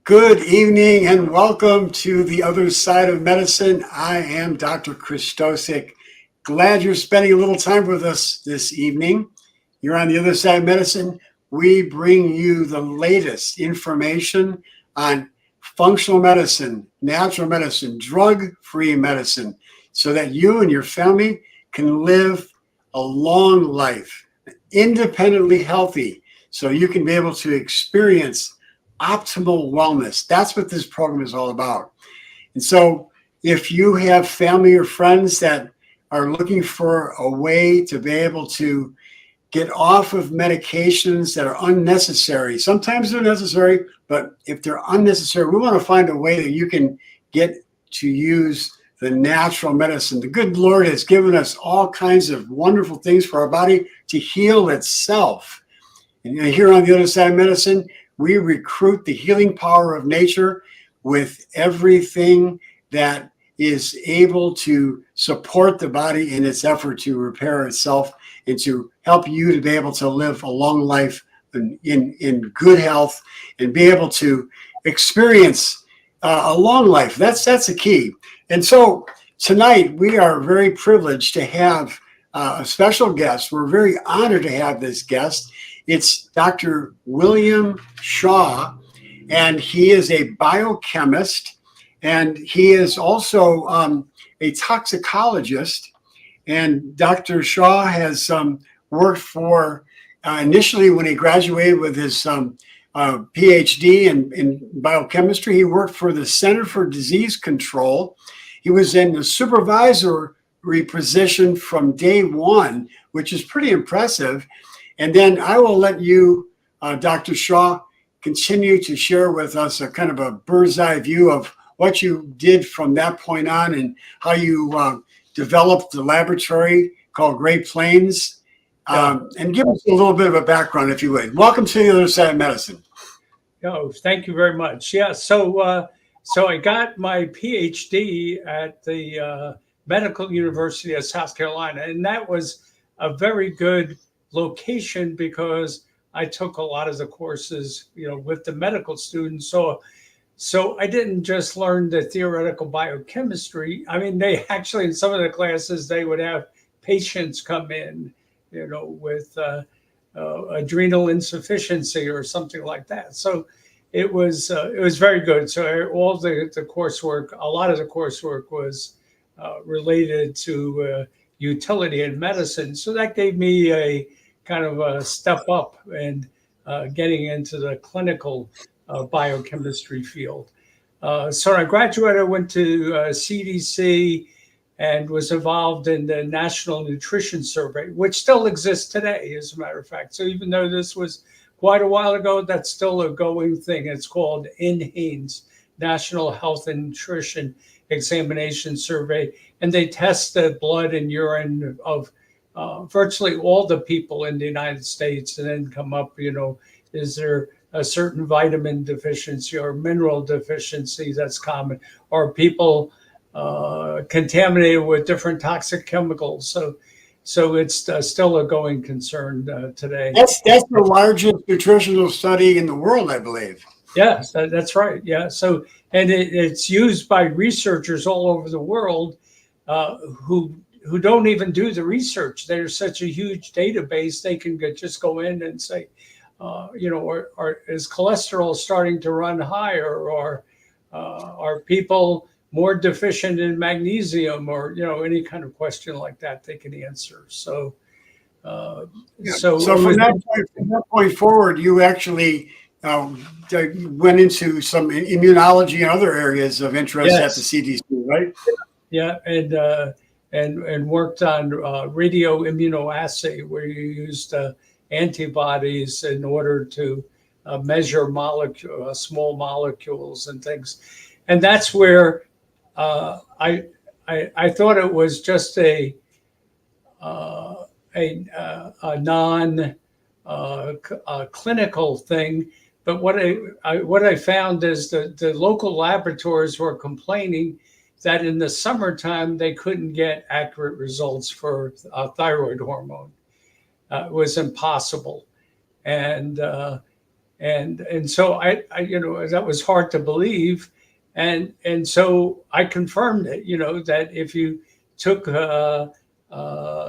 Good evening and welcome to the other side of medicine. I am Dr. Chris Stosik. Glad you're spending a little time with us this evening. You're on the other side of medicine. We bring you the latest information on functional medicine, natural medicine, drug-free medicine, so that you and your family can live a long life, independently healthy, so you can be able to experience optimal wellness. That's what this program is all about. And so if you have family or friends that are looking for a way to be able to get off of medications that are unnecessary, sometimes they're necessary, but if they're unnecessary, we want to find a way that you can get to use the natural medicine. The good Lord has given us all kinds of wonderful things for our body to heal itself. And here on the other side of medicine, we recruit the healing power of nature with everything that is able to support the body in its effort to repair itself and to help you to be able to live a long life in good health and be able to experience a long life. That's the key. And so tonight we are very privileged to have a special guest. We're very honored to have this guest. It's Dr. William Shaw, and he is a biochemist, and he is also a toxicologist. And Dr. Shaw has worked for, initially when he graduated with his PhD in biochemistry, he worked for the Center for Disease Control. He was in the supervisory position from day one, which is pretty impressive. And then I will let you, Dr. Shaw, continue to share with us a kind of a bird's eye view of what you did from that point on and how you developed the laboratory called Great Plains. And give us a little bit of a background, if you would. Welcome to the other side of medicine. Oh, thank you very much. Yeah, so I got my PhD at the Medical University of South Carolina, and that was a very good location because I took a lot of the courses, with the medical students. So I didn't just learn the theoretical biochemistry. I mean, they actually, in some of the classes, they would have patients come in, with adrenal insufficiency or something like that. So it was very good. So all the coursework, a lot of the coursework was related to utility in medicine. So that gave me a kind of a step up and getting into the clinical biochemistry field. So I graduated, I went to CDC and was involved in the National Nutrition Survey, which still exists today, as a matter of fact. So even though this was quite a while ago, that's still a going thing. It's called NHANES, National Health and Nutrition Examination Survey. And they test the blood and urine of virtually all the people in the United States and then come up, is there a certain vitamin deficiency or mineral deficiency that's common? Are people contaminated with different toxic chemicals? So it's still a going concern today. That's the largest nutritional study in the world, I believe. Yes, that's right. Yeah. So, and it's used by researchers all over the world who don't even do the research. There's such a huge database, they can just go in and say, or is cholesterol starting to run higher, or are people more deficient in magnesium, or any kind of question like that they can answer. So from that point forward, you actually went into some immunology and other areas of interest at the CDC, right? Yeah, and worked on radio immunoassay, where you used antibodies in order to measure small molecules and things. And that's where I thought it was just a non clinical thing. But what I found is that the local laboratories were complaining that in the summertime they couldn't get accurate results for thyroid hormone. It was impossible, and And so I that was hard to believe, and so I confirmed it. That if you took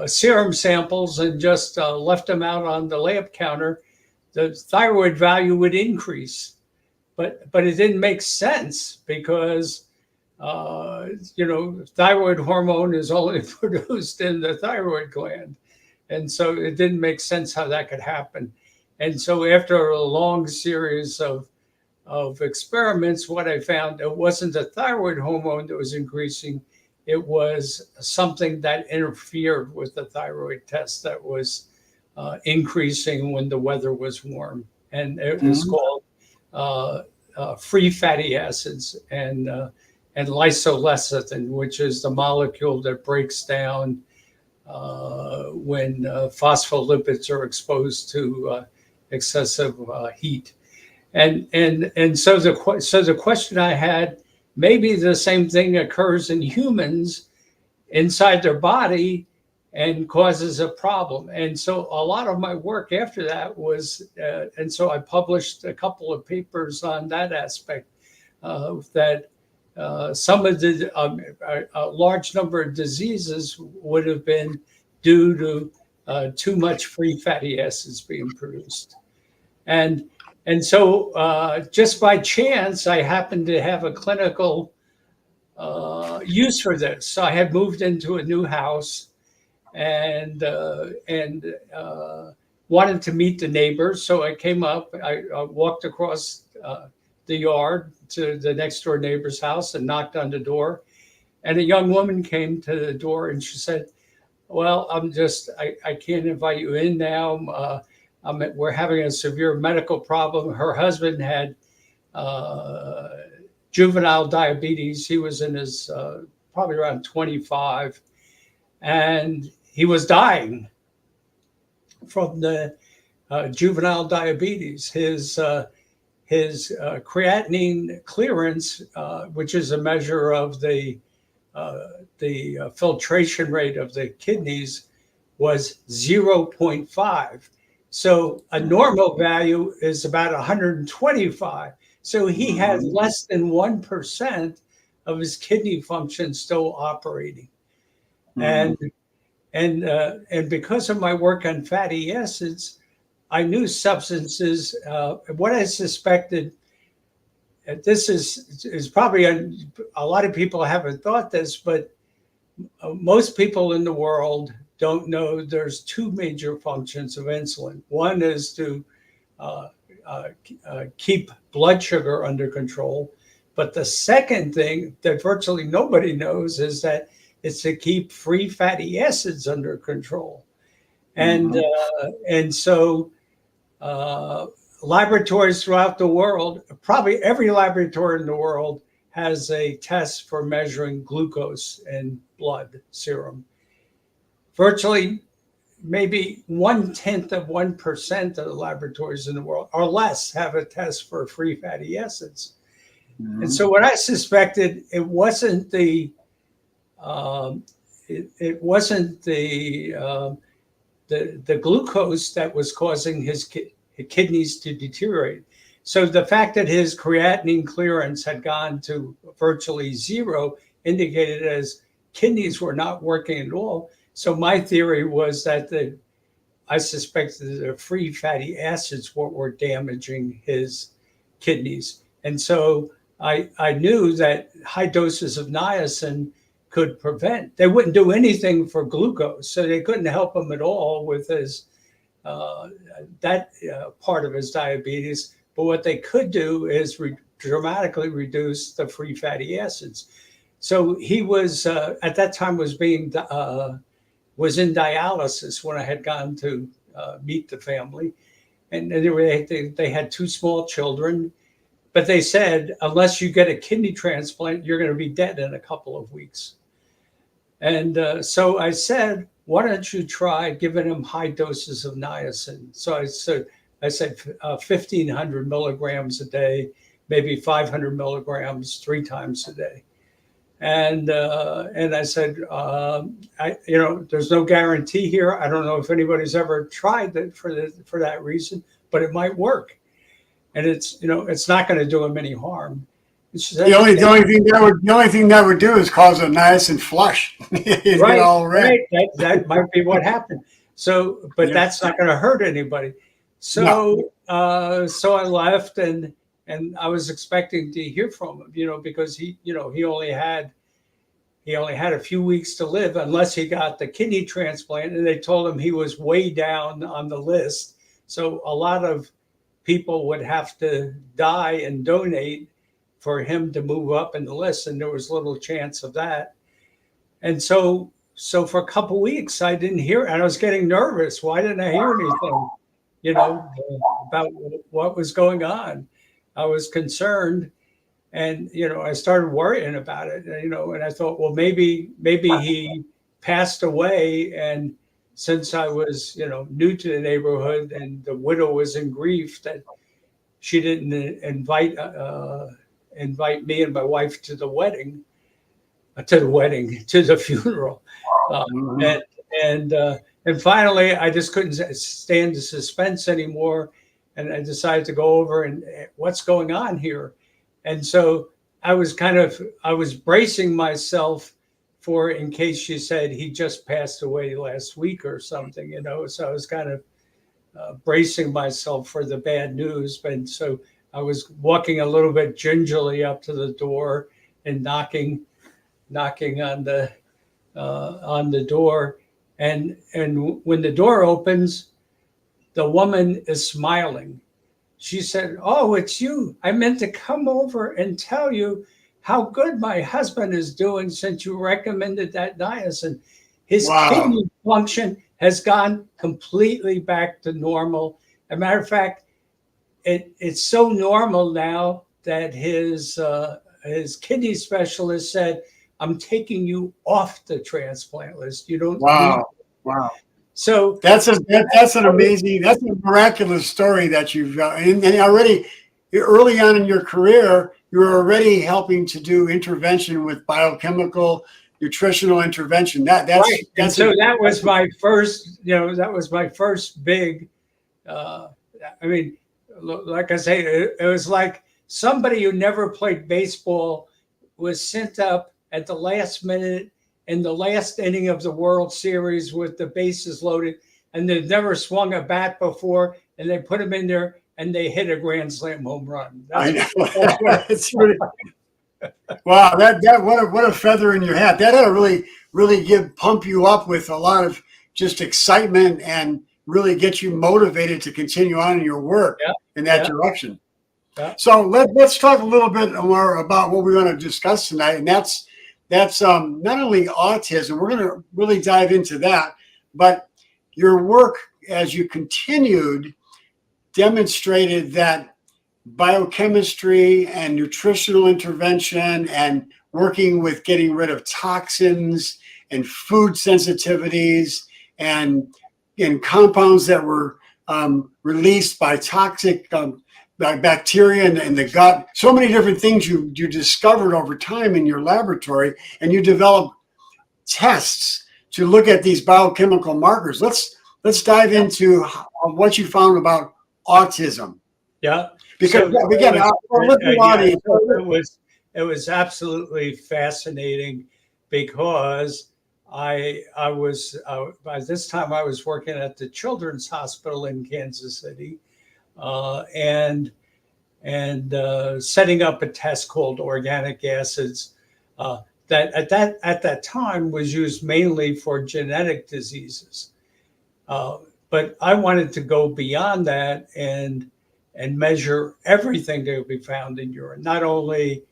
serum samples and just left them out on the lab counter, the thyroid value would increase. But it didn't make sense because thyroid hormone is only produced in the thyroid gland, and so it didn't make sense how that could happen. And so after a long series of experiments, what I found, it wasn't the thyroid hormone that was increasing. It was something that interfered with the thyroid test that was increasing when the weather was warm. And it was called free fatty acids and lysolecithin, which is the molecule that breaks down when phospholipids are exposed to excessive heat. And so the question I had, maybe the same thing occurs in humans inside their body and causes a problem. And so a lot of my work after that was, and so I published a couple of papers on that aspect, that some of a large number of diseases would have been due to too much free fatty acids being produced. And so just by chance, I happened to have a clinical use for this. So I had moved into a new house and wanted to meet the neighbors. So I came up, I walked across the yard to the next door neighbor's house and knocked on the door. And a young woman came to the door and she said, well, I can't invite you in now. We're having a severe medical problem. Her husband had juvenile diabetes. He was in his probably around 25, and he was dying from the juvenile diabetes. His creatinine clearance, which is a measure of the filtration rate of the kidneys, was 0.5. So a normal value is about 125. So he had less than 1% of his kidney function still operating. And because of my work on fatty acids, I knew substances. What I suspected, this is probably a lot of people haven't thought this, but most people in the world don't know there's two major functions of insulin. One is to keep blood sugar under control. But the second thing that virtually nobody knows is that it's to keep free fatty acids under control. And so laboratories throughout the world, probably every laboratory in the world, has a test for measuring glucose in blood serum. Virtually maybe 0.1% of the laboratories in the world or less have a test for free fatty acids. And so what I suspected, it wasn't the glucose that was causing his kidneys to deteriorate. So the fact that his creatinine clearance had gone to virtually zero indicated as kidneys were not working at all. So my theory was that I suspected the free fatty acids were damaging his kidneys. And so I knew that high doses of niacin could prevent. They wouldn't do anything for glucose, so they couldn't help him at all with his part of his diabetes. But what they could do is dramatically reduce the free fatty acids. So he was at that time was in dialysis when I had gone to meet the family, and they had two small children. But they said, unless you get a kidney transplant, you're going to be dead in a couple of weeks. And so I said, why don't you try giving him high doses of niacin? So I said 1,500 milligrams a day, maybe 500 milligrams 3 times a day. And I said, there's no guarantee here. I don't know if anybody's ever tried that for that reason, but it might work. and it's not going to do him any harm. And she said, The only thing that would do is cause a nice and flush. He'd right, get all red. right. That might be what happened. So, but Yeah. that's not going to hurt anybody. No. So I left, and I was expecting to hear from him, because he only had a few weeks to live unless he got the kidney transplant, and they told him he was way down on the list. So a lot of people would have to die and donate for him to move up in the list, and there was little chance of that. And so for a couple of weeks, I didn't hear, and I was getting nervous. Why didn't I hear anything, about what was going on? I was concerned, and I started worrying about it. And I thought, well, maybe he passed away, and since I was new to the neighborhood, and the widow was in grief, that she didn't invite me and my wife to the funeral. And finally, I just couldn't stand the suspense anymore, and I decided to go over and what's going on here. And so I was bracing myself for, in case she said he just passed away last week or something, So I was kind of bracing myself for the bad news. And so I was walking a little bit gingerly up to the door and knocking on the door. And when the door opens, the woman is smiling. She said, "Oh, it's you. I meant to come over and tell you how good my husband is doing since you recommended that niacin. His kidney function has gone completely back to normal. As a matter of fact, it's so normal now that his kidney specialist said, 'I'm taking you off the transplant list. You don't need it.'" Wow. So that's a miraculous story that you've and already early on in your career, you were already helping to do intervention with biochemical, nutritional intervention. That was my first. That was my first big. Like I say, it was like somebody who never played baseball was sent up at the last minute in the last inning of the World Series with the bases loaded, and they'd never swung a bat before, and they put him in there and they hit a grand slam home run. I know. It's really, wow, what a feather in your hat. That ought to really pump you up with a lot of just excitement and really get you motivated to continue on in your work in that direction. Yeah. So let's talk a little bit more about what we want to discuss tonight, and that's not only autism. We're going to really dive into that, but your work as you continued demonstrated that biochemistry and nutritional intervention and working with getting rid of toxins and food sensitivities and compounds that were released by toxic bacteria in the gut. So many different things you discovered over time in your laboratory, and you developed tests to look at these biochemical markers. Let's dive into what you found about autism. Yeah. Because it was absolutely fascinating, because I was by this time I was working at the Children's Hospital in Kansas City, and setting up a test called organic acids that at that time was used mainly for genetic diseases. But I wanted to go beyond that and measure everything that would be found in urine, not only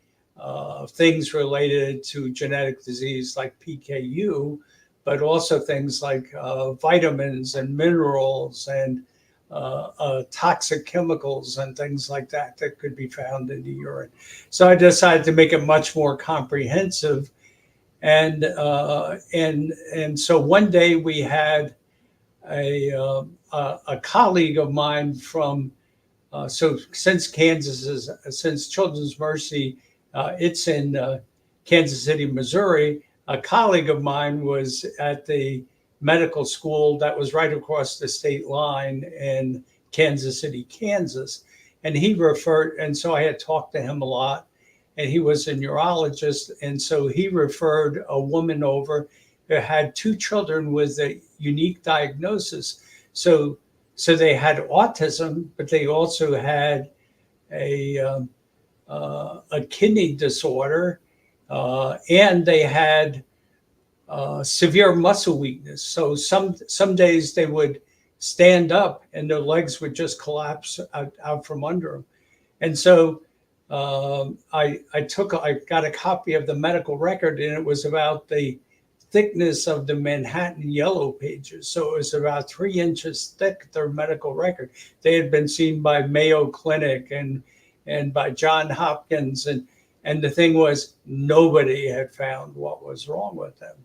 things related to genetic disease like PKU, but also things like vitamins and minerals and toxic chemicals and things like that could be found in the urine. So I decided to make it much more comprehensive. And so one day we had a colleague of mine from since Children's Mercy, it's in Kansas City, Missouri. A colleague of mine was at the medical school that was right across the state line in Kansas City, Kansas. and he referred, and so I had talked to him a lot, and he was a neurologist, and so he referred a woman over who had two children with a unique diagnosis. So they had autism, but they also had a kidney disorder, and they had severe muscle weakness. So some days they would stand up and their legs would just collapse out from under them. And so I got a copy of the medical record, and it was about the thickness of the Manhattan Yellow Pages. So it was about 3 inches thick, their medical record. They had been seen by Mayo Clinic and by Johns Hopkins. And the thing was, nobody had found what was wrong with them.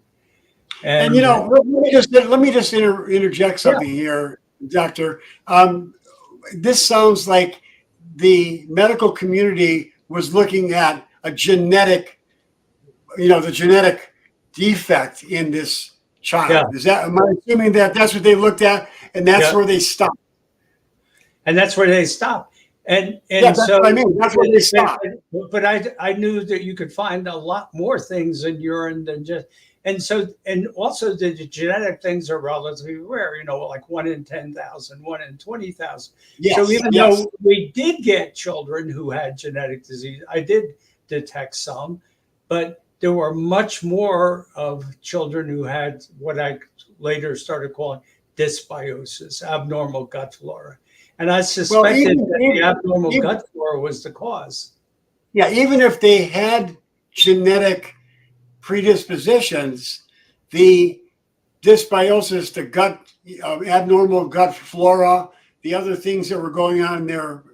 And let me just interject something here, Doctor. This sounds like the medical community was looking at a genetic, the genetic defect in this child. Yeah. Am I assuming that that's what they looked at, and that's where they stopped? And that's where they stopped. And that's what I mean. That's where they stopped. But I knew that you could find a lot more things in urine than just. And also the genetic things are relatively rare, like 1 in 10,000, 1 in 20,000. Yes, so even though we did get children who had genetic disease, I did detect some, but there were much more of children who had what I later started calling dysbiosis, abnormal gut flora. And I suspected that the abnormal gut flora was the cause. Yeah, even if they had genetic predispositions, the dysbiosis, the gut, abnormal gut flora, the other things that were going on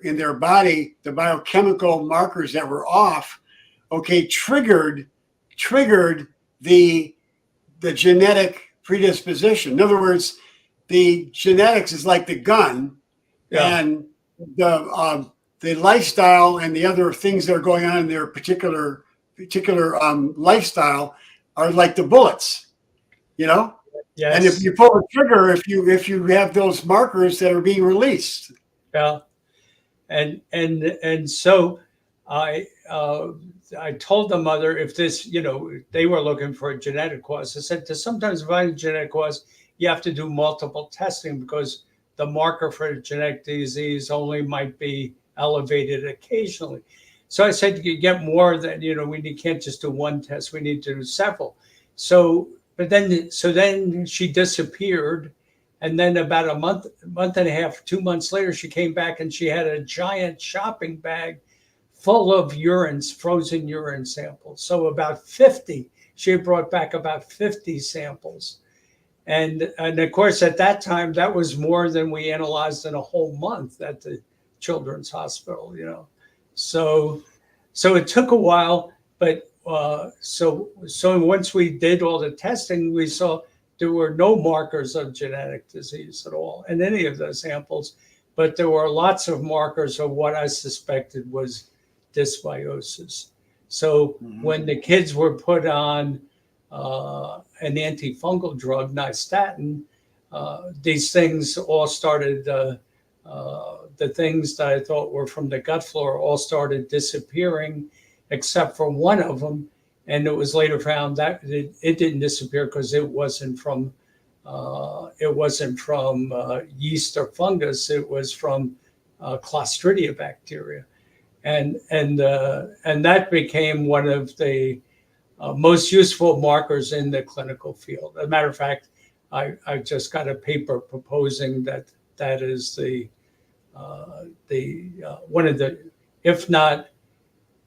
in their body, the biochemical markers that were off, triggered the genetic predisposition. In other words, the genetics is like the gun, and the lifestyle and the other things that are going on in their particular lifestyle are like the bullets, Yes. And if you pull the trigger, if you have those markers that are being released. Yeah. And so I told the mother, if this, they were looking for a genetic cause. I said, to sometimes find a genetic cause, you have to do multiple testing because the marker for a genetic disease only might be elevated occasionally. So I said, you get more than, we can't just do one test. We need to do several. So then she disappeared. And then about a month and a half, 2 months later, she came back and she had a giant shopping bag full of frozen urine samples. So about 50, she had brought back about 50 samples. And of course, at that time, that was more than we analyzed in a whole month at the Children's Hospital, So it took a while, but so once we did all the testing, we saw there were no markers of genetic disease at all in any of those samples, but there were lots of markers of what I suspected was dysbiosis. So when the kids were put on an antifungal drug, nystatin, these things all started, the things that I thought were from the gut flora all started disappearing, except for one of them. And it was later found that it didn't disappear because it wasn't from yeast or fungus. It was from Clostridia bacteria, and that became one of the most useful markers in the clinical field. As a matter of fact, I just got a paper proposing that is the one of the, if not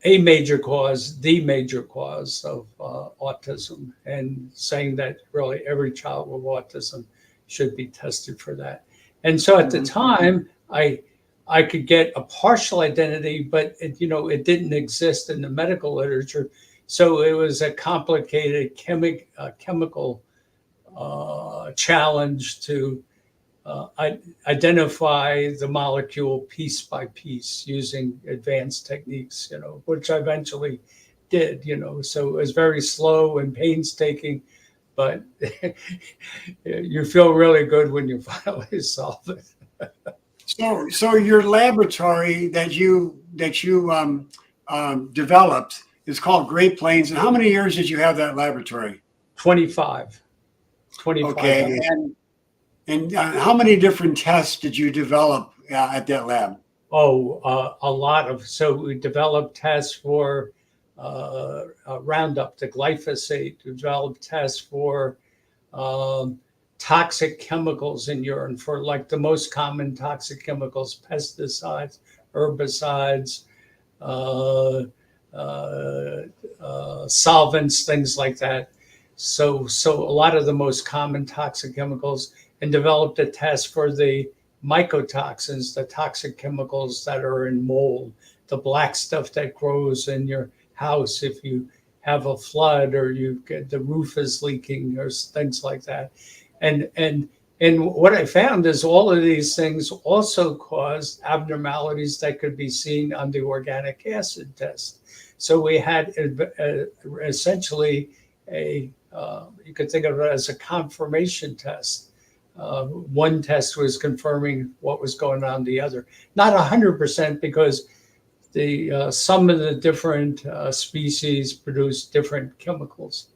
a major cause, the major cause of autism, and saying that really every child with autism should be tested for that. And so at the time, I could get a partial identity, but it didn't exist in the medical literature. So it was a complicated chemical challenge to identify the molecule piece by piece using advanced techniques, which I eventually did, so it was very slow and painstaking, but you feel really good when you finally solve it. So your laboratory that you developed is called Great Plains. And how many years did you have that laboratory? 25. 25 Okay, years. and how many different tests did you develop at that lab? Oh, a lot of. So we developed tests for Roundup, the glyphosate. We developed tests for um, toxic chemicals in urine, for like the most common toxic chemicals, pesticides, herbicides, uh, uh, solvents, things like that. So a lot of the most common toxic chemicals, and developed a test for the mycotoxins, the toxic chemicals that are in mold, the black stuff that grows in your house if you have a flood or you get the roof is leaking or things like that. And what I found is all of these things also cause abnormalities that could be seen on the organic acid test. So we had essentially you could think of it as a confirmation test. One test was confirming what was going on the other. Not 100% because the some of the different species produce different chemicals.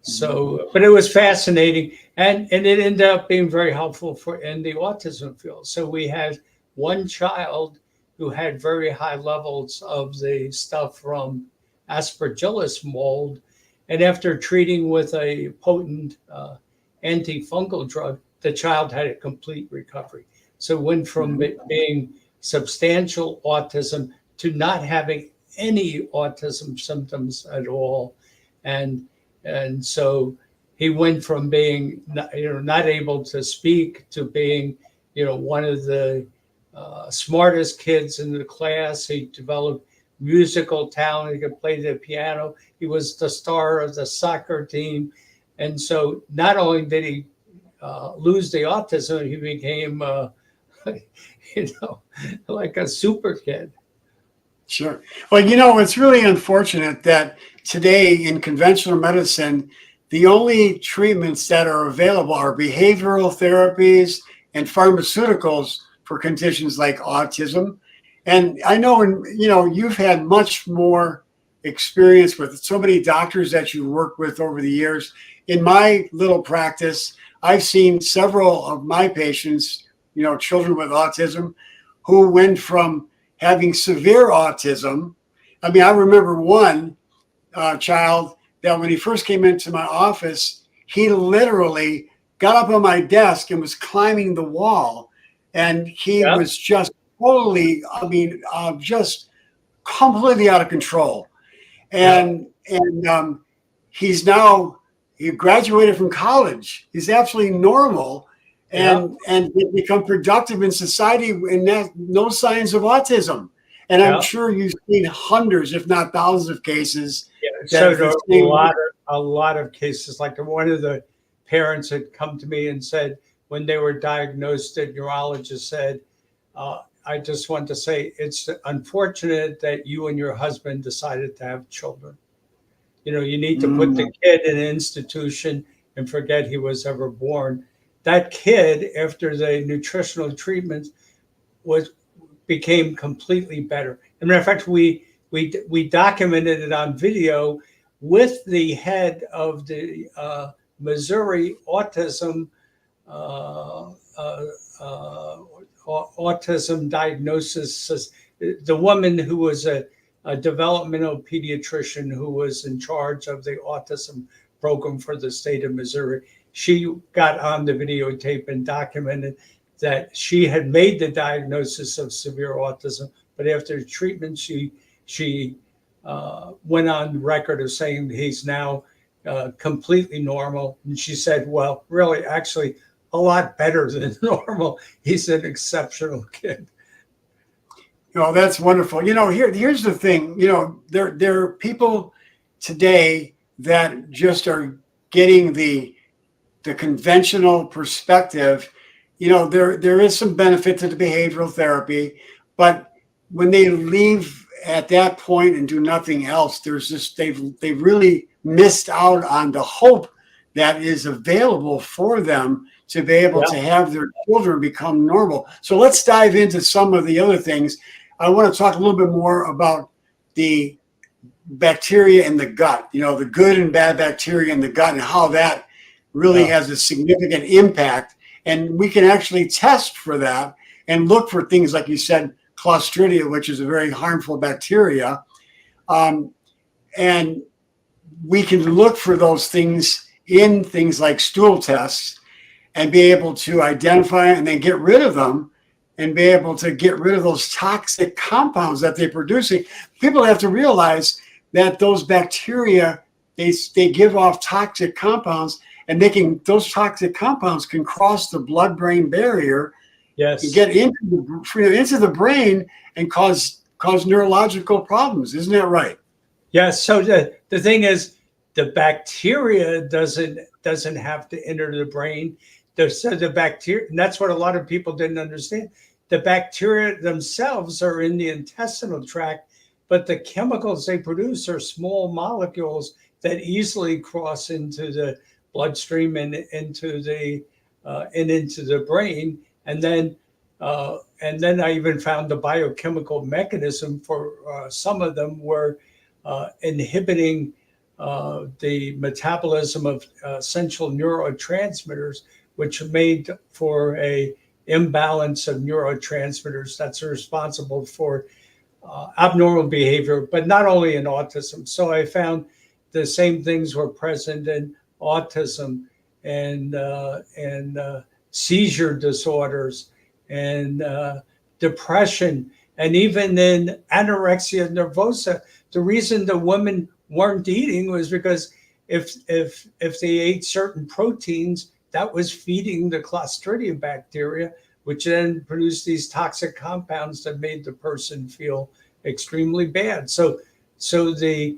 So, but it was fascinating, and it ended up being very helpful for in the autism field. So we had one child who had very high levels of the stuff from Aspergillus mold, and after treating with a potent antifungal drug, the child had a complete recovery. So it went from being substantial autism to not having any autism symptoms at all, and so he went from being not able to speak to being one of the smartest kids in the class. He developed musical talent. He could play the piano. He was the star of the soccer team. And so not only did he lose the autism, he became like a super kid. Sure. Well, it's really unfortunate that today in conventional medicine, the only treatments that are available are behavioral therapies and pharmaceuticals for conditions like autism. And I know, you've had much more experience with so many doctors that you worked with over the years. In my little practice, I've seen several of my patients, children with autism, who went from having severe autism. I mean, I remember one child that when he first came into my office, he literally got up on my desk and was climbing the wall. And he Yeah. was just totally, just completely out of control. Yeah. And he graduated from college. He's absolutely normal Yeah. and become productive in society, and no signs of autism. And I'm Yeah. sure you've seen hundreds, if not thousands, of cases. Yeah. That So there are a lot of cases. Like one of the parents had come to me and said when they were diagnosed, the neurologist said, I just want to say it's unfortunate that you and your husband decided to have children. You need to put the kid in an institution and forget he was ever born. That kid, after the nutritional treatment, became completely better. As a matter of fact, we documented it on video with the head of the Missouri Autism uh, uh, uh, autism diagnosis. The woman who was a developmental pediatrician who was in charge of the autism program for the state of Missouri, she got on the videotape and documented that she had made the diagnosis of severe autism, but after treatment, she went on record of saying he's now completely normal. And she said, well, really, actually, a lot better than normal. He's an exceptional kid. That's wonderful. Here's the thing. There are people today that just are getting the conventional perspective. There is some benefit to the behavioral therapy, but when they leave at that point and do nothing else, they've really missed out on the hope that is available for them to be able Yeah. to have their children become normal. So let's dive into some of the other things. I want to talk a little bit more about the bacteria in the gut, the good and bad bacteria in the gut and how that really Yeah. has a significant impact. And we can actually test for that and look for things like you said, Clostridia, which is a very harmful bacteria. And we can look for those things in things like stool tests and be able to identify and then get rid of them and be able to get rid of those toxic compounds that they're producing. People have to realize that those bacteria, they give off toxic compounds, and those toxic compounds can cross the blood-brain barrier and Yes. get into the brain and cause neurological problems. Isn't that right? Yes. So the thing is, the bacteria doesn't have to enter the brain. So the bacteria, and that's what a lot of people didn't understand. The bacteria themselves are in the intestinal tract, but the chemicals they produce are small molecules that easily cross into the bloodstream and into the brain. And then I even found the biochemical mechanism for some of them were inhibiting the metabolism of essential neurotransmitters, which made for a imbalance of neurotransmitters that's responsible for abnormal behavior, but not only in autism. So I found the same things were present in autism and seizure disorders and depression, and even in anorexia nervosa. The reason the women weren't eating was because if they ate certain proteins, that was feeding the Clostridium bacteria, which then produced these toxic compounds that made the person feel extremely bad. So the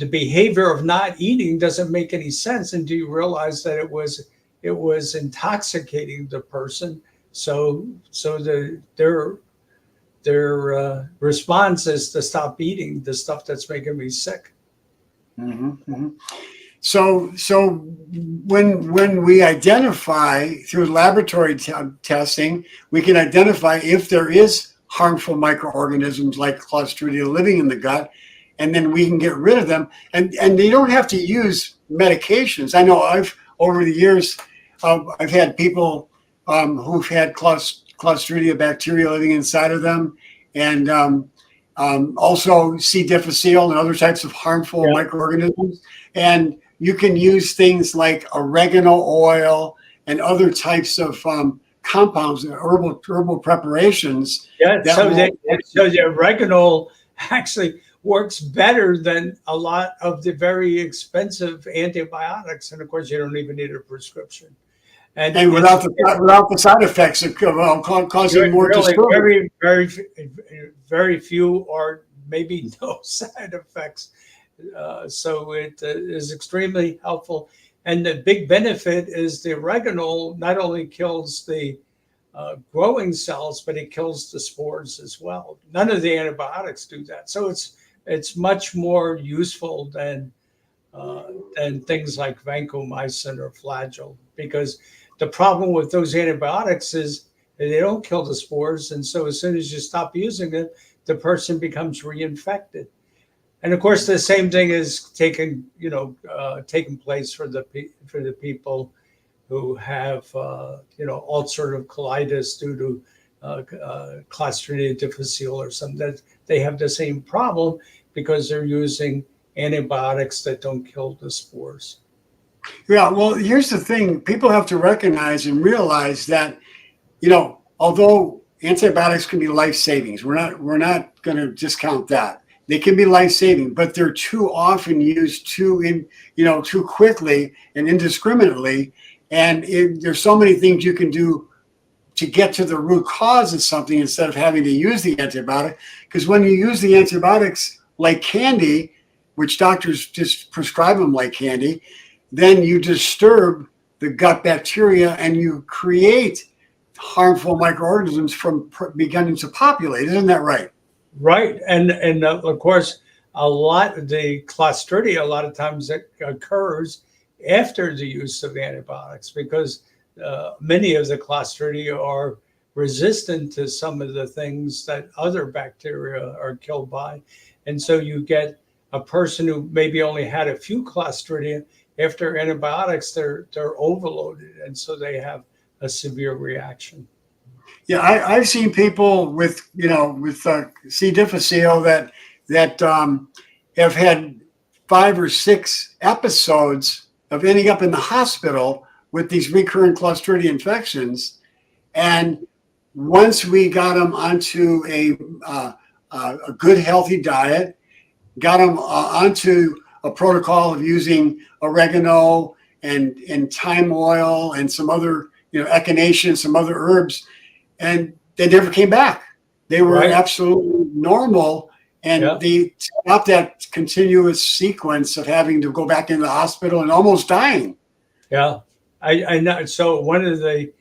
behavior of not eating doesn't make any sense. And do you realize that it was intoxicating the person? So their response is to stop eating the stuff that's making me sick. Mm-hmm, mm-hmm. So when we identify through laboratory testing, we can identify if there is harmful microorganisms like Clostridia living in the gut, and then we can get rid of them. And they don't have to use medications. I know over the years, I've had people who've had Clostridia bacteria living inside of them, and also C. difficile and other types of harmful microorganisms. And you can use things like oregano oil and other types of compounds, herbal preparations. Yeah, so the oregano actually works better than a lot of the very expensive antibiotics, and of course, you don't even need a prescription. And without the side effects of causing more really disturbance. very few or maybe no side effects. So it is extremely helpful. And the big benefit is the oregano not only kills the growing cells, but it kills the spores as well. None of the antibiotics do that. So it's much more useful than things like vancomycin or flagyl, because the problem with those antibiotics is they don't kill the spores. And so as soon as you stop using it, the person becomes reinfected. And of course, the same thing is taking place for the people who have ulcerative colitis due to Clostridia difficile or something. That they have the same problem because they're using antibiotics that don't kill the spores. Yeah, well, here's the thing: people have to recognize and realize that, although antibiotics can be life savings, we're not going to discount that. They can be life-saving, but they're too often used too quickly and indiscriminately. And there's so many things you can do to get to the root cause of something instead of having to use the antibiotic. Because when you use the antibiotics like candy, which doctors just prescribe them like candy, then you disturb the gut bacteria and you create harmful microorganisms from beginning to populate. Isn't that right? Right, and of course, the Clostridia a lot of times it occurs after the use of antibiotics, because many of the Clostridia are resistant to some of the things that other bacteria are killed by. And so you get a person who maybe only had a few Clostridia, after antibiotics, they're overloaded. And so they have a severe reaction. Yeah, I've seen people with, with C. difficile that have had 5 or 6 episodes of ending up in the hospital with these recurrent Clostridia infections. And once we got them onto a good, healthy diet, got them onto a protocol of using oregano and thyme oil and some other, echinacea and some other herbs, and they never came back. They were absolutely normal, and they stopped that continuous sequence of having to go back into the hospital and almost dying. Yeah, I know. So one of the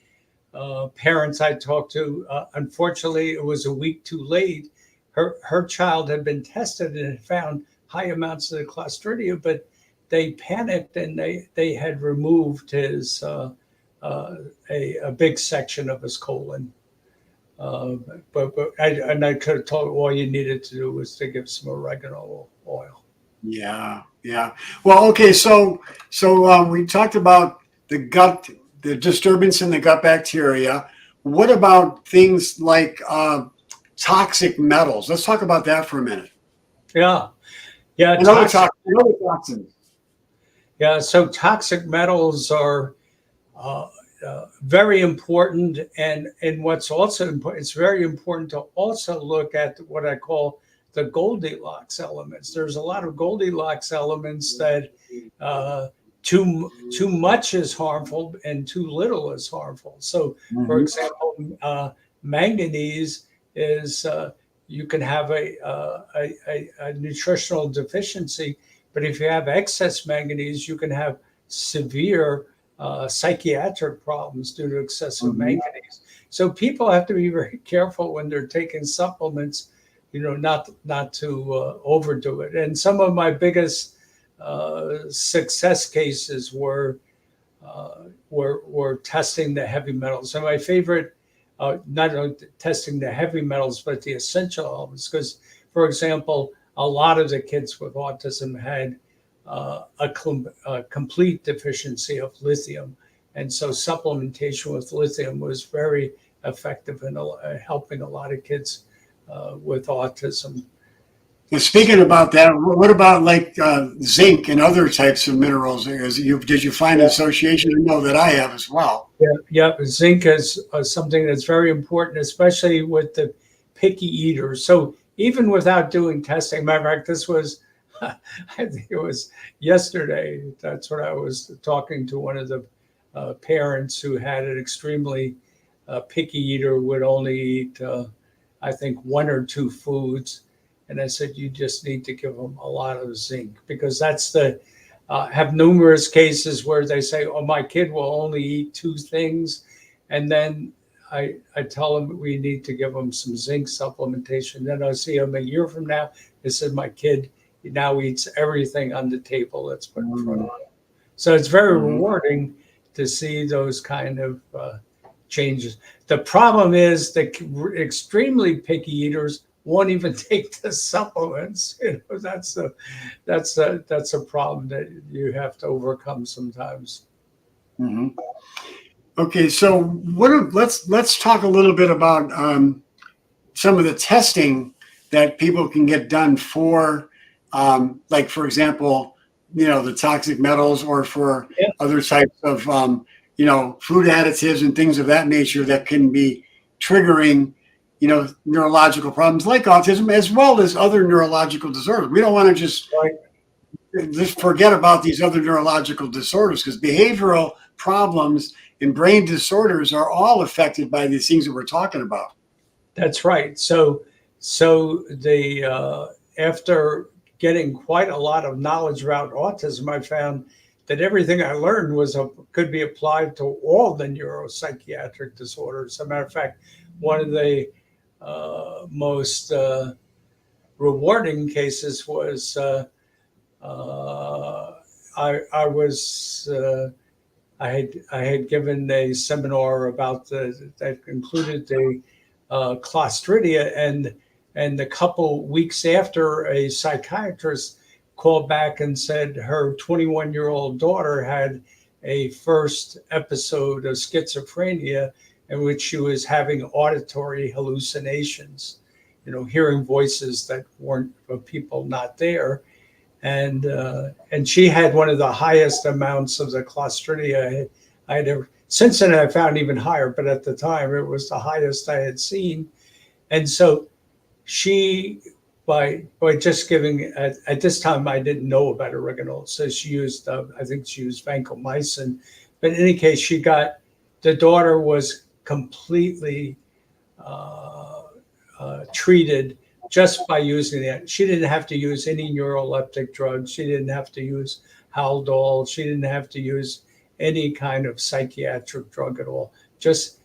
parents I talked to, unfortunately, it was a week too late. Her child had been tested and had found high amounts of the Clostridia, but they panicked and they had removed his a big section of his colon. But I could have told all you needed to do was to give some oregano oil. Yeah. Well, okay. So we talked about the gut, the disturbance in the gut bacteria. What about things like toxic metals? Let's talk about that for a minute. Yeah. And other toxins. Yeah. So toxic metals are very important, and what's also important, it's very important to also look at what I call the Goldilocks elements. There's a lot of Goldilocks elements that too much is harmful and too little is harmful. So, for example, manganese is you can have a nutritional deficiency, but if you have excess manganese, you can have severe psychiatric problems due to excessive manganese. So people have to be very careful when they're taking supplements, not to overdo it. And some of my biggest success cases were testing the heavy metals. And my favorite, not only testing the heavy metals, but the essential elements. Because, for example, a lot of the kids with autism had a complete deficiency of lithium. And so supplementation with lithium was very effective in helping a lot of kids with autism. And speaking about that, what about like zinc and other types of minerals? Did you find an association? I know that I have as well. Yeah. Zinc is something that's very important, especially with the picky eaters. So even without doing testing, matter of fact, this was, I think it was yesterday. That's when I was talking to one of the parents who had an extremely picky eater, would only eat, I think, 1 or 2 foods. And I said, you just need to give them a lot of zinc, because that's have numerous cases where they say, oh, my kid will only eat 2 things. And then I tell them we need to give them some zinc supplementation. Then I see them a year from now. They said, my kid now eats everything on the table that's put in front of him. So it's very rewarding to see those kind of changes. The problem is the extremely picky eaters won't even take the supplements. That's a problem that you have to overcome sometimes. Mm-hmm. Okay, so let's talk a little bit about some of the testing that people can get done for, like, for example, the toxic metals, or for other types of food additives and things of that nature that can be triggering neurological problems like autism, as well as other neurological disorders. We don't want to just forget about these other neurological disorders, because behavioral problems and brain disorders are all affected by these things that we're talking about. That's right. So the after getting quite a lot of knowledge about autism, I found that everything I learned could be applied to all the neuropsychiatric disorders. As a matter of fact, one of the most rewarding cases was I was I had given a seminar about that included the Clostridia, and a couple weeks after, a psychiatrist called back and said her 21-year-old daughter had a first episode of schizophrenia in which she was having auditory hallucinations, hearing voices that weren't of people not there. And she had one of the highest amounts of the Clostridia I had ever. Since then, I found even higher, but at the time, it was the highest I had seen. And so she, by just giving, at this time, I didn't know about oregano, so she used, I think she used vancomycin. But in any case, the daughter was completely treated just by using that. She didn't have to use any neuroleptic drugs. She didn't have to use Haldol. She didn't have to use any kind of psychiatric drug at all. Just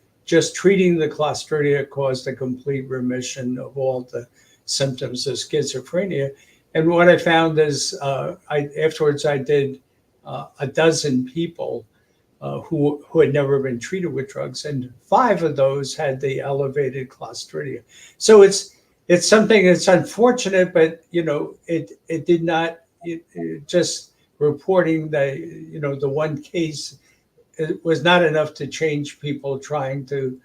treating the Clostridia caused a complete remission of all the symptoms of schizophrenia. And what I found is, afterwards I did a dozen people who had never been treated with drugs, and 5 of those had the elevated Clostridia. So it's something that's unfortunate, but it did not. Just reporting the one case, it was not enough to change people trying to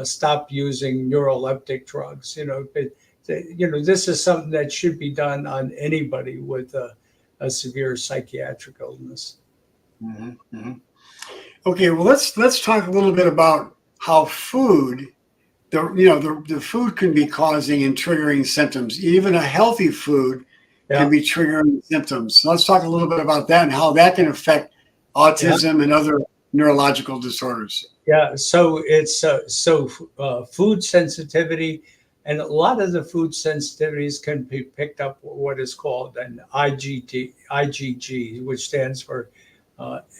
stop using neuroleptic drugs. But this is something that should be done on anybody with a severe psychiatric illness. Mm-hmm. Mm-hmm. Okay, well, let's talk a little bit about how food, the food can be causing and triggering symptoms. Even a healthy food can be triggering symptoms. So let's talk a little bit about that and how that can affect autism and other neurological disorders. Yeah, so it's food sensitivity, and a lot of the food sensitivities can be picked up with what is called an IgG, which stands for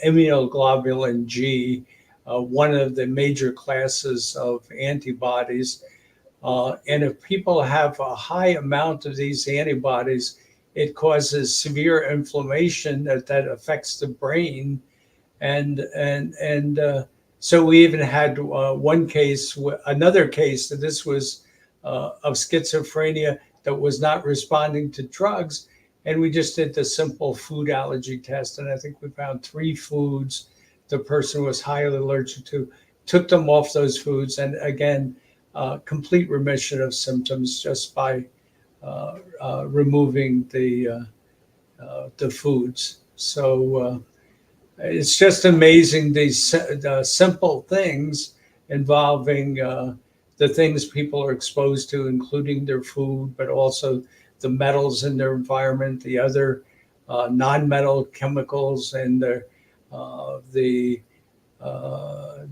immunoglobulin G, one of the major classes of antibodies. And if people have a high amount of these antibodies, it causes severe inflammation that affects the brain. And so we even had another case that this was of schizophrenia that was not responding to drugs. And we just did the simple food allergy test. And I think we found 3 foods the person was highly allergic to, took them off those foods. And again, complete remission of symptoms just by removing the foods. So it's just amazing, the simple things involving the things people are exposed to, including their food, but also the metals in their environment, the other non-metal chemicals, and the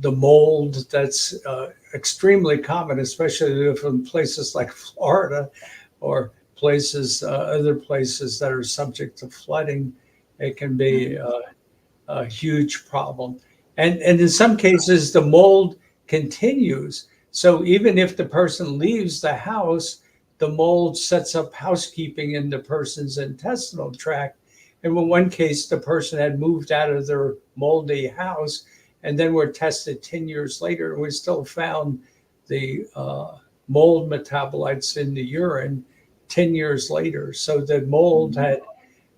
mold that's extremely common, especially if in places like Florida or other places that are subject to flooding. It can be a huge problem. And in some cases, the mold continues. So even if the person leaves the house, the mold sets up housekeeping in the person's intestinal tract. And in one case, the person had moved out of their moldy house and then were tested 10 years later, and we still found the mold metabolites in the urine 10 years later. So the mold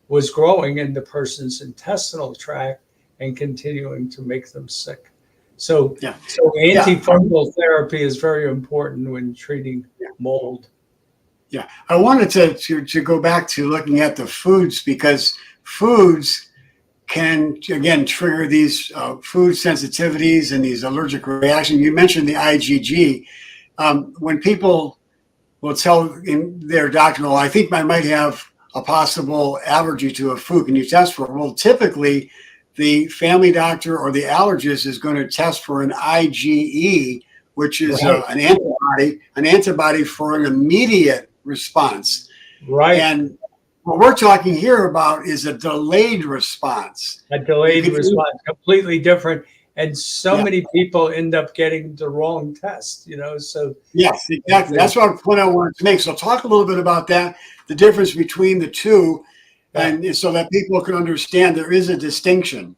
was growing in the person's intestinal tract and continuing to make them sick. So antifungal therapy is very important when treating mold. Yeah, I wanted to go back to looking at the foods, because foods can, again, trigger these food sensitivities and these allergic reactions. You mentioned the IgG. When people will tell their doctor, well, I think I might have a possible allergy to a food, can you test for it? Well, typically, the family doctor or the allergist is going to test for an IgE, which is an antibody for an immediate response. Right. And what we're talking here about is a delayed response. A delayed response, completely different. And so many people end up getting the wrong test, so. Yes, exactly. That's what point I wanted to make. So talk a little bit about that, the difference between the two, and so that people can understand there is a distinction.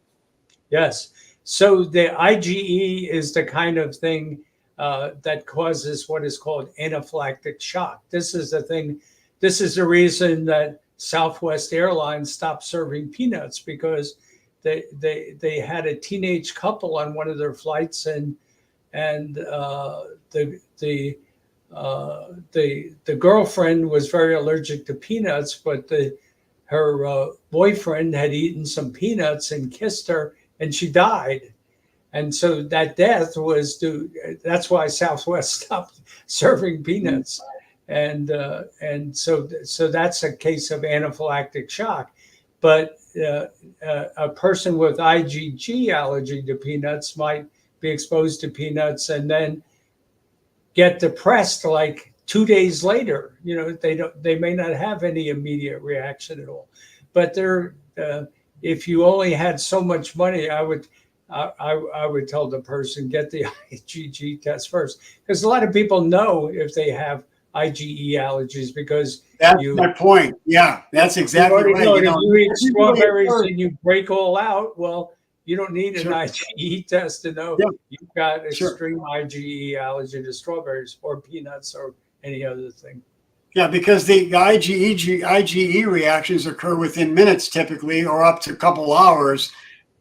Yes. So the IgE is the kind of thing that causes what is called anaphylactic shock. This is the thing. This is the reason that Southwest Airlines stopped serving peanuts, because they had a teenage couple on one of their flights, and the girlfriend was very allergic to peanuts, but her boyfriend had eaten some peanuts and kissed her, and she died. And so that death was due. That's why Southwest stopped serving peanuts, and so that's a case of anaphylactic shock. But a person with IgG allergy to peanuts might be exposed to peanuts and then get depressed like 2 days later. They may not have any immediate reaction at all. But if you only had so much money, I would tell the person, get the IgG test first, because a lot of people know if they have IgE allergies, because that's my point. Yeah, that's exactly right. If you eat strawberries and you break all out, well, you don't need an IgE test to know you've got extreme IgE allergy to strawberries or peanuts or any other thing. Yeah, because the IgE reactions occur within minutes typically, or up to a couple hours,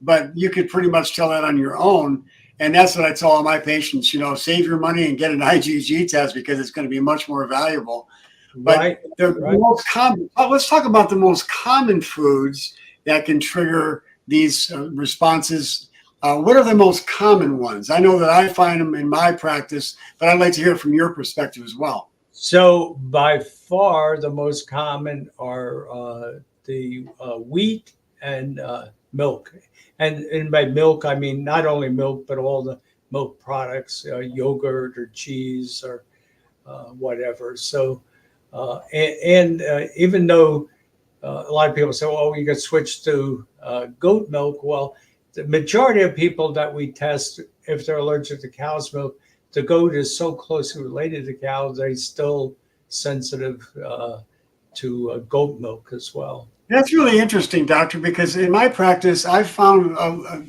but you could pretty much tell that on your own. And that's what I tell all my patients, save your money and get an IgG test, because it's going to be much more valuable. But most common, let's talk about the most common foods that can trigger these responses. What are the most common ones? I know that I find them in my practice, but I'd like to hear from your perspective as well. So by far, the most common are the wheat and milk. And by milk, I mean not only milk, but all the milk products, yogurt or cheese or whatever. So, even though a lot of people say, well, you could switch to goat milk. Well, the majority of people that we test, if they're allergic to cow's milk, the goat is so closely related to cow, they're still sensitive to goat milk as well. That's really interesting, doctor, because in my practice, I've found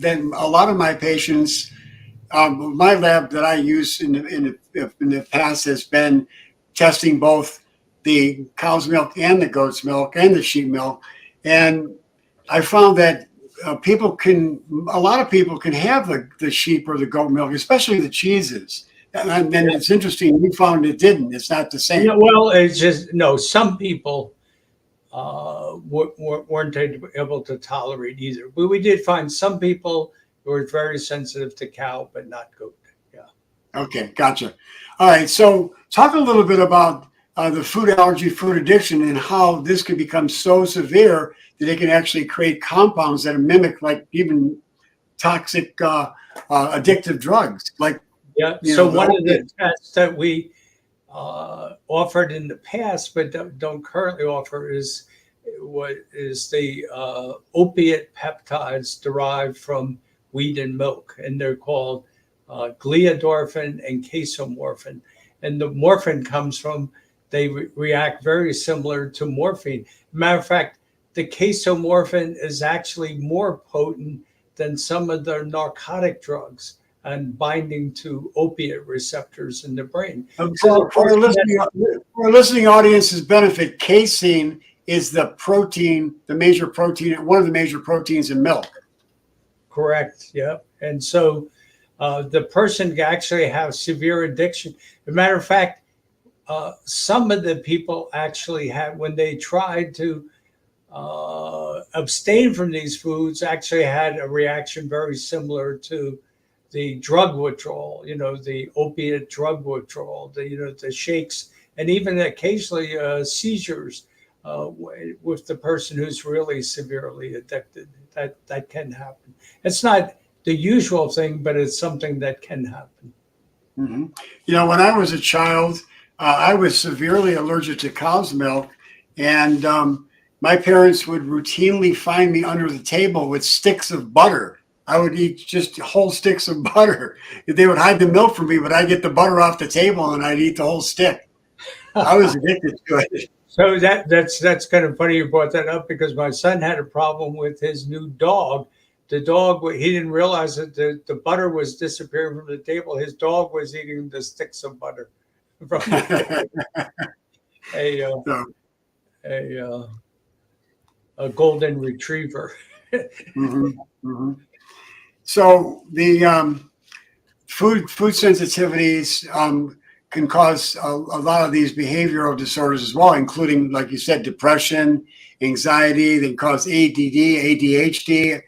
that a lot of my patients, my lab that I use in the past has been testing both the cow's milk and the goat's milk and the sheep milk. And I found that a lot of people can have the sheep or the goat milk, especially the cheeses. And then it's interesting, you found it didn't. It's not the same. Yeah, well, it's just, some people weren't able to tolerate either. But we did find some people who were very sensitive to cow, but not goat. Yeah. Okay, gotcha. All right, so talk a little bit about the food allergy, food addiction, and how this can become so severe that it can actually create compounds that mimic like even toxic addictive drugs. Like, so one of the tests that we offered in the past, but don't currently offer, is the opiate peptides derived from wheat and milk, and they're called gliadorphin and casomorphin. And the morphin comes from, they react very similar to morphine. Matter of fact, the casomorphin is actually more potent than some of the narcotic drugs and binding to opiate receptors in the brain. For our listening audience's benefit, casein is the protein, one of the major proteins in milk. Correct. Yeah. And so the person can actually have severe addiction. As a matter of fact, some of the people actually had, when they tried to abstain from these foods, actually had a reaction very similar to the drug withdrawal, the opiate drug withdrawal, the shakes, and even occasionally seizures with the person who's really severely addicted. That can happen. It's not the usual thing, but it's something that can happen. Mm-hmm. When I was a child, I was severely allergic to cow's milk, and my parents would routinely find me under the table with sticks of butter. I would eat just whole sticks of butter. They would hide the milk from me, but I'd get the butter off the table and I'd eat the whole stick. I was addicted to it. So that's kind of funny you brought that up, because my son had a problem with his new dog the dog, he didn't realize that the butter was disappearing from the table. His dog was eating the sticks of butter from a uh, So, a, uh, a golden retriever. mhm, mhm. So the food sensitivities can cause a lot of these behavioral disorders as well, including, like you said, depression, anxiety. They can cause ADD, ADHD.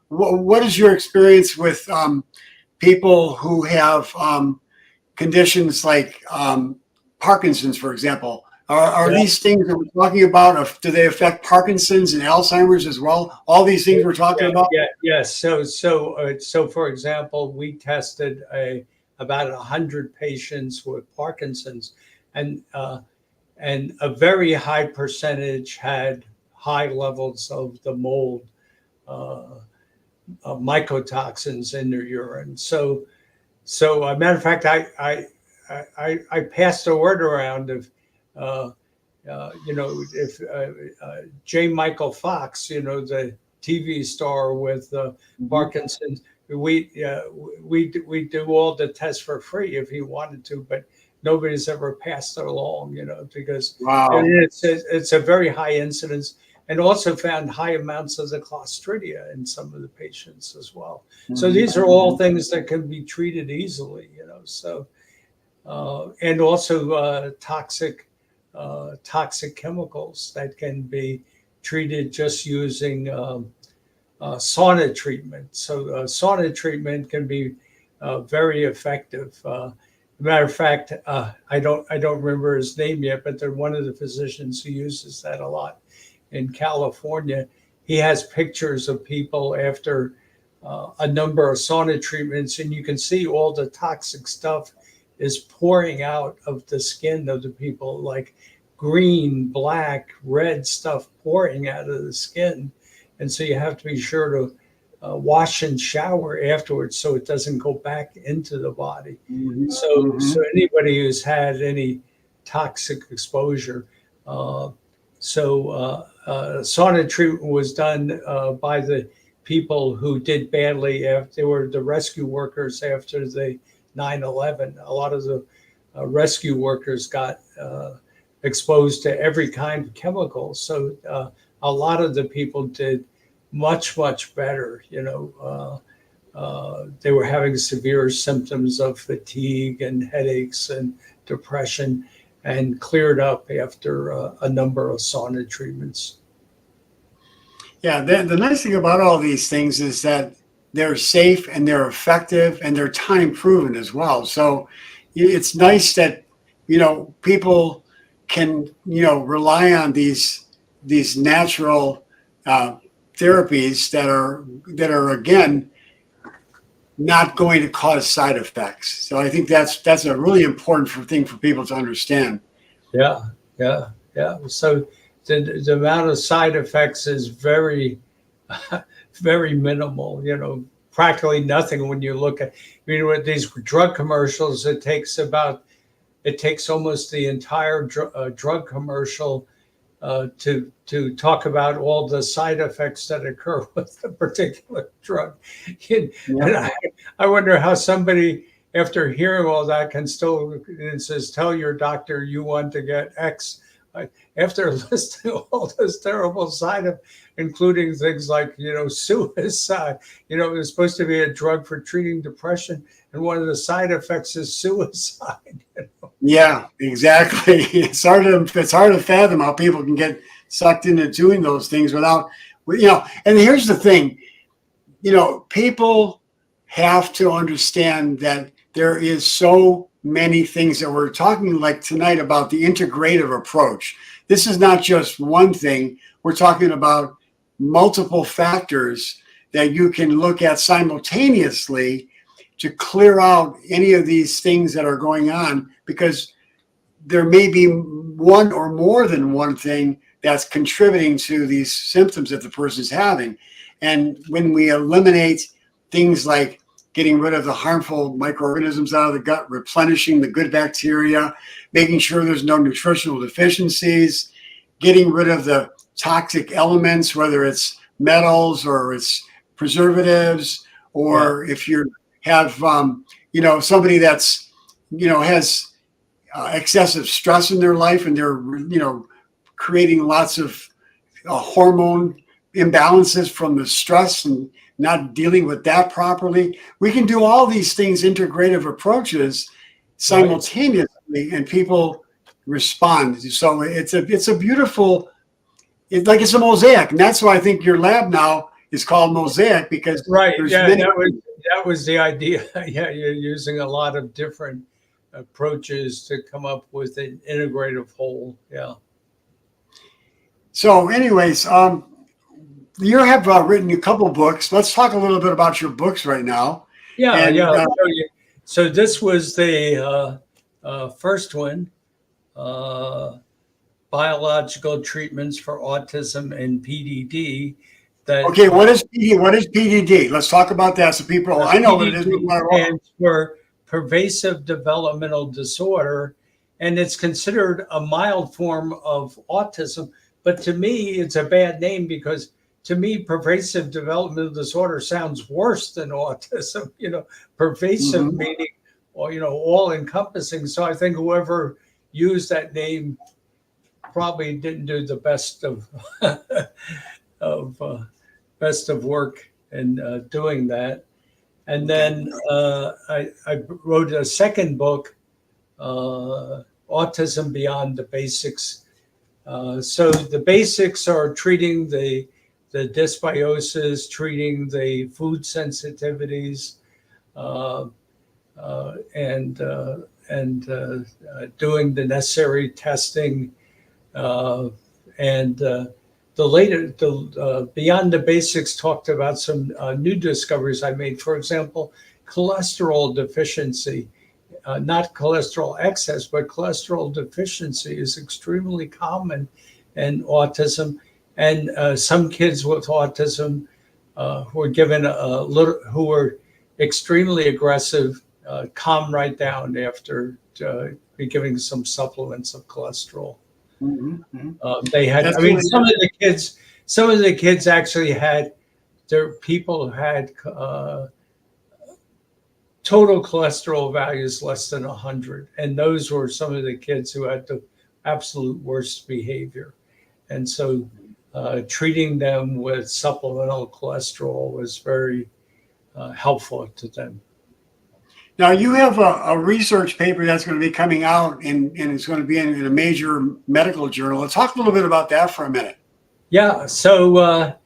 What is your experience with people who have conditions like Parkinson's, for example? Are Yeah, these things that we're talking about? Do they affect Parkinson's and Alzheimer's as well? All these things we're talking about? yes. So for example, we tested about 100 patients with Parkinson's, and and a very high percentage had high levels of the mold mycotoxins in their urine. So a matter of fact, I passed the word around of, uh, if J. Michael Fox, the TV star with Mhm. Parkinson's, we do all the tests for free if he wanted to, but nobody's ever passed it along, because Wow. it's a very high incidence, and also found high amounts of the Clostridia in some of the patients as well. So Mhm. these are all things that can be treated easily, So and also toxic chemicals that can be treated just using sauna treatment. So sauna treatment can be very effective. Matter of fact, I don't remember his name yet, but they're one of the physicians who uses that a lot in California. He has pictures of people after a number of sauna treatments, and you can see all the toxic stuff is pouring out of the skin of the people, like green, black, red stuff pouring out of the skin. And so you have to be sure to wash and shower afterwards so it doesn't go back into the body. Mhm. So Mhm. anybody who's had any toxic exposure, uh, sauna treatment was done by the people who did badly after they were the rescue workers after the 9/11. A lot of the rescue workers got exposed to every kind of chemical. So a lot of the people did much better. They were having severe symptoms of fatigue and headaches and depression, and cleared up after a number of sauna treatments. Yeah, the nice thing about all these things is that they're safe and they're effective and they're time proven as well. So it's nice that people can rely on these natural uh, therapies that are again not going to cause side effects. So I think that's a really important thing for people to understand. Yeah, yeah. So the amount of side effects is very, very minimal. Practically nothing when you look at. With these drug commercials, it takes almost the entire drug commercial to talk about all the side effects that occur with a particular drug. And Yeah. I wonder how somebody, after hearing all that, can still, it says, tell your doctor you want to get X. After listing all those terrible side effects, including things like, suicide. It's supposed to be a drug for treating depression, and one of the side effects is suicide. Yeah, exactly. It's hard to fathom how people can get sucked into doing those things without. And here's the thing, people have to understand that there is so many things that we're talking like tonight about the integrative approach. This is not just one thing. We're talking about multiple factors that you can look at simultaneously to clear out any of these things that are going on, because there may be one or more than one thing that's contributing to these symptoms that the person's having. And when we eliminate things like getting rid of the harmful microorganisms out of the gut, replenishing the good bacteria, making sure there's no nutritional deficiencies, getting rid of the toxic elements, whether it's metals or it's preservatives, or if you have, somebody that's, has excessive stress in their life, and they're, creating lots of hormone imbalances from the stress and not dealing with that properly. We can do all these things, integrative approaches, simultaneously, and people respond. So it's a beautiful, it's a mosaic, and that's why I think your lab now is called Mosaic, because there's many. That was the idea. Yeah, you're using a lot of different approaches to come up with an integrative whole. Yeah. So, anyways, you have written a couple books. Let's talk a little bit about your books right now. Yeah. So this was the first one, biological treatments for autism and PDD. Okay, what is PDD? Let's talk about that, so people. I know what it is. Stands for pervasive developmental disorder, and it's considered a mild form of autism. But to me, it's a bad name, because to me, pervasive developmental disorder sounds worse than autism. Pervasive meaning, all encompassing. So I think whoever used that name probably didn't do the best of work in doing that. And then I wrote a second book, Autism Beyond the Basics. So the basics are treating the dysbiosis, treating the food sensitivities, and doing the necessary testing, and the Beyond the Basics talked about some new discoveries I made. For example, cholesterol deficiency, not cholesterol excess, but cholesterol deficiency is extremely common in autism. And some kids with autism who were given who were extremely aggressive, calm right down after giving some supplements of cholesterol. They had, some of the kids actually had, people had total cholesterol values less than 100. And those were some of the kids who had the absolute worst behavior. And so treating them with supplemental cholesterol was very helpful to them. Now, you have a research paper that's going to be coming out, and it's going to be in a major medical journal. Let's talk a little bit about that for a minute. Yeah. So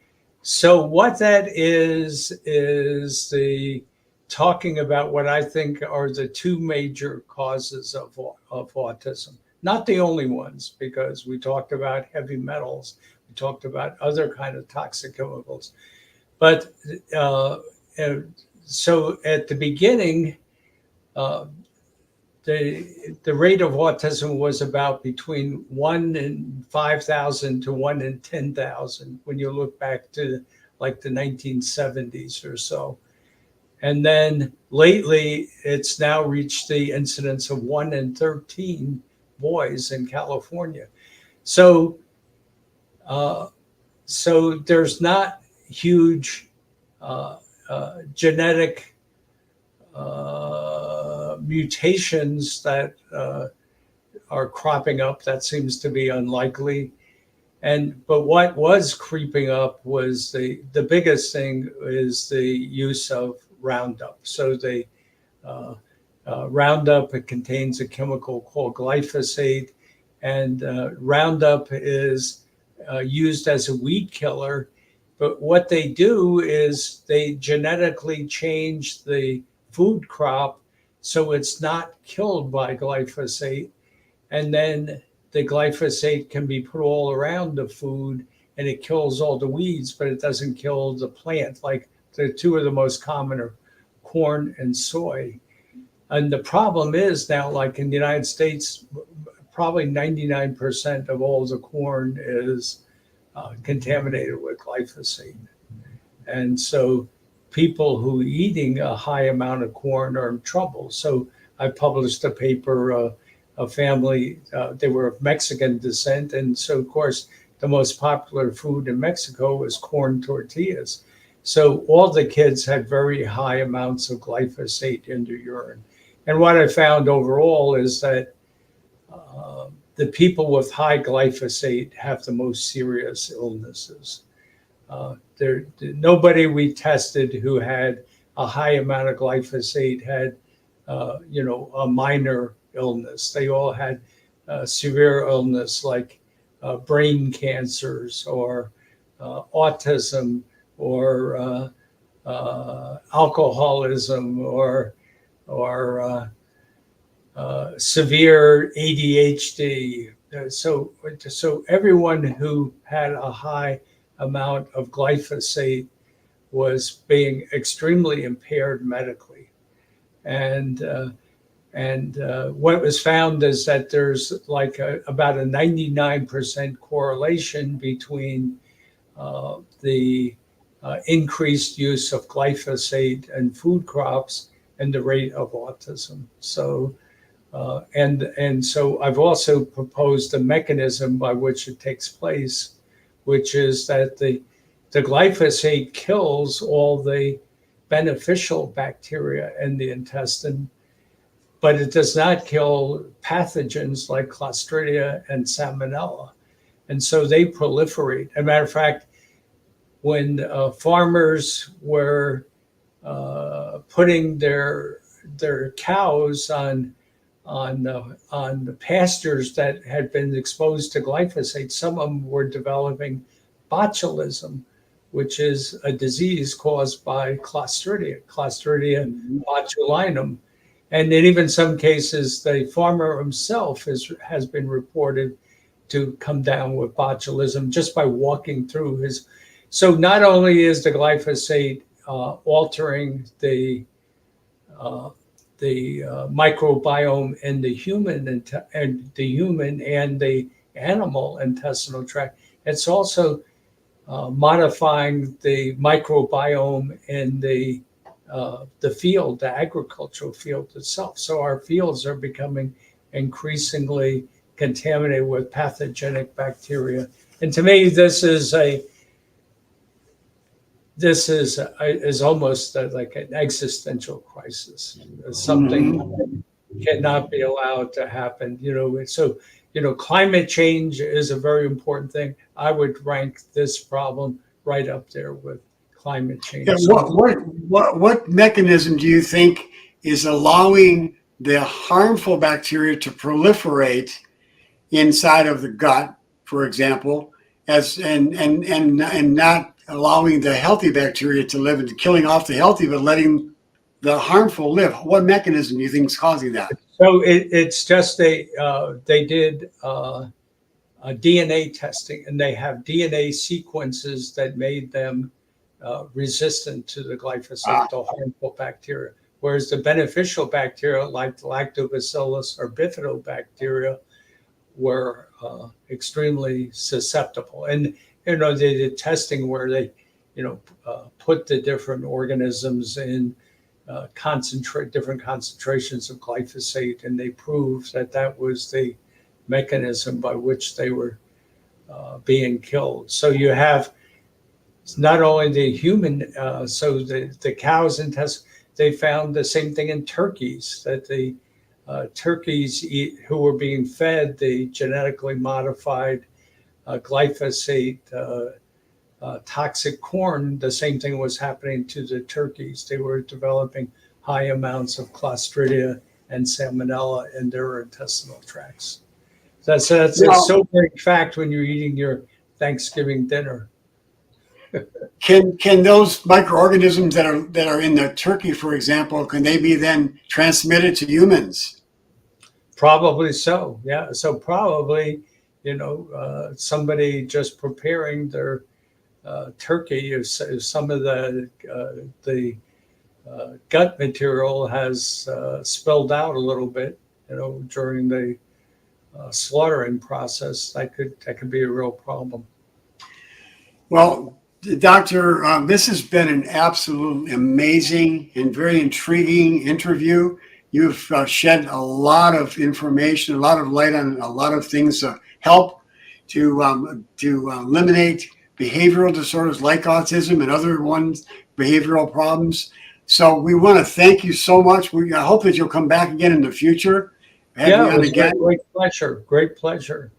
what that is the talking about what I think are the two major causes of autism. Not the only ones, because we talked about heavy metals, we talked about other kind of toxic chemicals. But so at the beginning, the rate of autism was about between 1 in 5,000 to 1 in 10,000 when you look back to like the 1970s or so. And then lately, it's now reached the incidence of 1 in 13 boys in California. So there's not huge genetic mutations that are cropping up. That seems to be unlikely. But what was creeping up was the biggest thing is the use of Roundup. So the Roundup, it contains a chemical called glyphosate, and Roundup is used as a weed killer. But what they do is they genetically change the food crop so it's not killed by glyphosate. And then the glyphosate can be put all around the food, and it kills all the weeds, but it doesn't kill the plant. Like the two of the most common are corn and soy. And the problem is now, like in the United States, probably 99% of all the corn is contaminated with glyphosate. And so people who are eating a high amount of corn are in trouble. So I published a paper, a family, they were of Mexican descent. And so, of course, the most popular food in Mexico was corn tortillas. So all the kids had very high amounts of glyphosate in their urine. And what I found overall is that the people with high glyphosate have the most serious illnesses. Nobody we tested who had a high amount of glyphosate had, a minor illness. They all had severe illness like brain cancers or autism or alcoholism or severe ADHD. So everyone who had a high amount of glyphosate was being extremely impaired medically. And what was found is that there's like about a 99% correlation between the increased use of glyphosate and food crops and the rate of autism. So, and so I've also proposed a mechanism by which it takes place, which is that the glyphosate kills all the beneficial bacteria in the intestine, but it does not kill pathogens like Clostridia and Salmonella. And so they proliferate. As a matter of fact, when farmers were putting their cows on the pastures that had been exposed to glyphosate, some of them were developing botulism, which is a disease caused by Clostridia botulinum. And in even some cases, the farmer himself has been reported to come down with botulism just by walking through his. So not only is the glyphosate altering the microbiome in the human and the animal intestinal tract, it's also modifying the microbiome in the field, the agricultural field itself. So our fields are becoming increasingly contaminated with pathogenic bacteria. And to me, this is almost like an existential crisis. Something that cannot be allowed to happen. So climate change is a very important thing. I would rank this problem right up there with climate change. Yeah, what mechanism do you think is allowing the harmful bacteria to proliferate inside of the gut, for example, and not allowing the healthy bacteria to live and killing off the healthy, but letting the harmful live? What mechanism do you think is causing that? So it's just they did DNA testing, and they have DNA sequences that made them resistant to the glyphosate, the harmful bacteria. Whereas the beneficial bacteria, like lactobacillus or bifidobacteria, were extremely susceptible. And they did testing where they, put the different organisms in different concentrations of glyphosate, and they proved that was the mechanism by which they were being killed. So you have not only the human, so the cows' intestines, they found the same thing in turkeys, that the turkeys who were being fed the genetically modified glyphosate toxic corn, the same thing was happening to the turkeys. They were developing high amounts of Clostridia and Salmonella in their intestinal tracts. That's a sobering fact when you're eating your Thanksgiving dinner. Can those microorganisms that are in the turkey, for example, can they be then transmitted to humans? Probably so. Yeah. So probably, somebody just preparing their turkey, if some of the gut material has spilled out a little bit, during the slaughtering process, that could be a real problem. Well, Doctor, this has been an absolutely amazing and very intriguing interview. You've shed a lot of information, a lot of light on a lot of things to help to eliminate behavioral disorders like autism and other ones, behavioral problems. So we want to thank you so much. I hope that you'll come back again in the future. Have Yeah, you it on was again. a great pleasure. Great pleasure.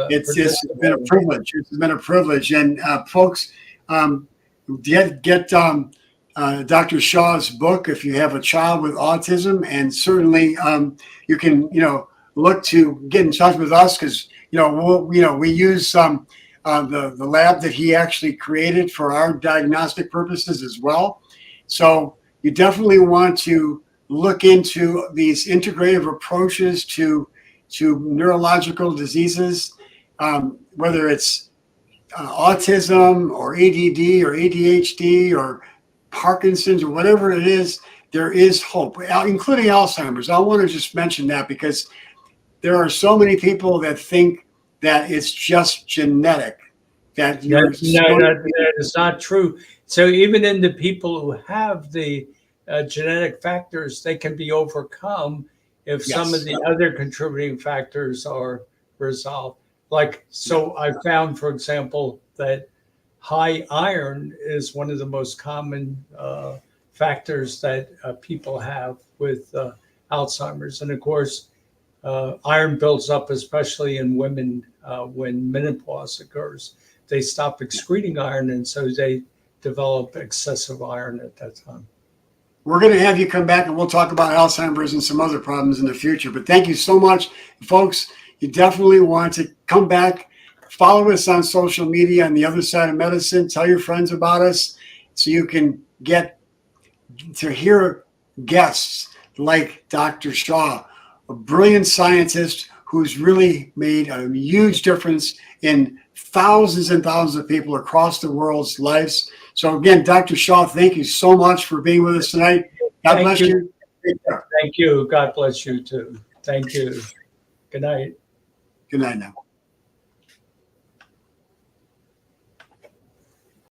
It's been a privilege. It's been a privilege. And folks, get Dr. Shaw's book if you have a child with autism, and certainly you can look to get in touch with us because we use the lab that he actually created for our diagnostic purposes as well. So you definitely want to look into these integrative approaches to neurological diseases, whether it's autism or ADD or ADHD or Parkinson's or whatever it is. There is hope, including Alzheimer's. I want to just mention that because there are so many people that think that it's just genetic, that No, that is not true. So even in the people who have the genetic factors, they can be overcome if some of the other contributing factors are resolved. Like, so I found, for example, that high iron is one of the most common factors that people have with Alzheimer's. And of course, iron builds up, especially in women when menopause occurs. They stop excreting iron, and so they develop excessive iron at that time. We're going to have you come back and we'll talk about Alzheimer's and some other problems in the future. But thank you so much, folks. You definitely want to come back. Follow us on social media on the Other Side of Medicine. Tell your friends about us so you can get to hear guests like Dr. Shaw, a brilliant scientist who's really made a huge difference in thousands and thousands of people across the world's lives. So again, Dr. Shaw, thank you so much for being with us tonight. God bless you. Thank you. God bless you too. Thank you. Good night. Good night now.